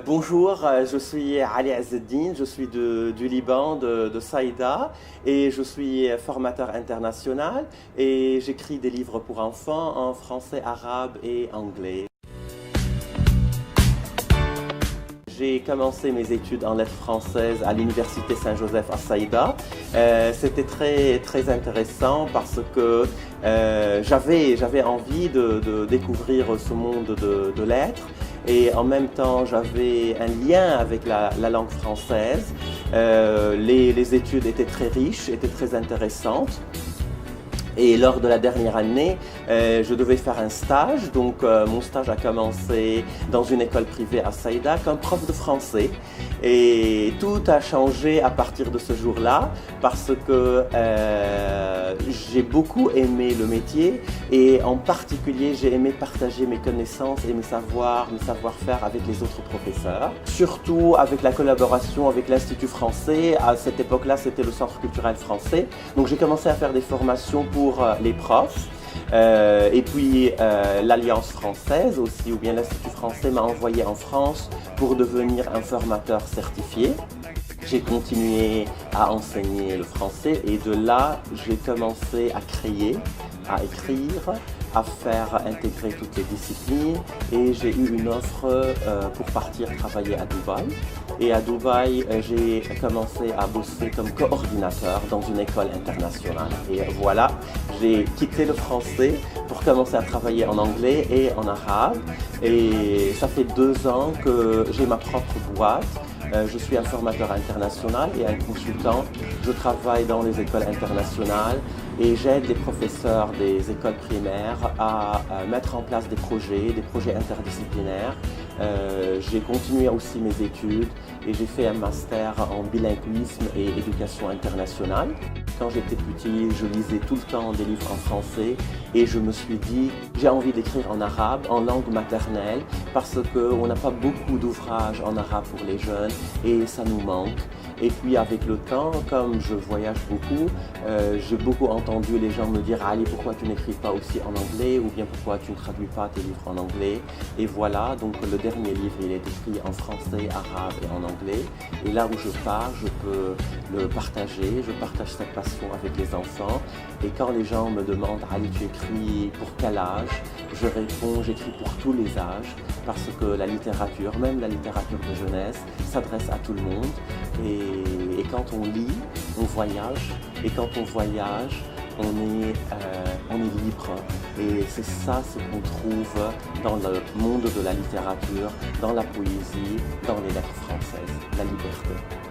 Bonjour, je suis Ali Azzeddine, je suis du Liban, de Saïda, et je suis formateur international et j'écris des livres pour enfants en français, arabe et anglais. J'ai commencé mes études en lettres françaises à l'Université Saint-Joseph à Saïda. C'était très intéressant parce que j'avais envie de découvrir ce monde de lettres et en même temps j'avais un lien avec la langue française. Les études étaient très riches, étaient très intéressantes. Et lors de la dernière année, je devais faire un stage. Donc, mon stage a commencé dans une école privée à Saïda comme prof de français. Et tout a changé à partir de ce jour-là parce que j'ai beaucoup aimé le métier et en particulier, j'ai aimé partager mes connaissances et mes savoir-faire avec les autres professeurs. Surtout avec la collaboration avec l'Institut français. À cette époque-là, c'était le Centre culturel français. Donc, j'ai commencé à faire des formations pour les profs et puis l'Alliance française aussi, ou bien l'Institut français m'a envoyé en France pour devenir un formateur certifié. J'ai continué à enseigner le français et de là, j'ai commencé à créer, à écrire, à faire intégrer toutes les disciplines et j'ai eu une offre pour partir travailler à Dubaï. Et à Dubaï, j'ai commencé à bosser comme coordinateur dans une école internationale. Et voilà, j'ai quitté le français pour commencer à travailler en anglais et en arabe. Et ça fait 2 ans que j'ai ma propre boîte. Je suis un formateur international et un consultant. Je travaille dans les écoles internationales et j'aide les professeurs des écoles primaires à mettre en place des projets interdisciplinaires. J'ai continué aussi mes études et j'ai fait un master en bilinguisme et éducation internationale. Quand j'étais petit, je lisais tout le temps des livres en français et je me suis dit, j'ai envie d'écrire en arabe, en langue maternelle, parce qu'on n'a pas beaucoup d'ouvrages en arabe pour les jeunes et ça nous manque. Et puis avec le temps, comme je voyage beaucoup, j'ai beaucoup entendu les gens me dire « Ali, pourquoi tu n'écris pas aussi en anglais ?» ou bien « Pourquoi tu ne traduis pas tes livres en anglais ?» Et voilà, donc le dernier livre, il est écrit en français, arabe et en anglais. Et là où je pars, je peux le partager, je partage cette passion avec les enfants. Et quand les gens me demandent « Ali, tu écris pour quel âge ?» Je réponds « J'écris pour tous les âges » parce que la littérature, même la littérature de jeunesse, s'adresse à tout le monde. Et quand on lit, on voyage. Et quand on voyage, on est libre. Et c'est ça ce qu'on trouve dans le monde de la littérature, dans la poésie, dans les lettres françaises, la liberté.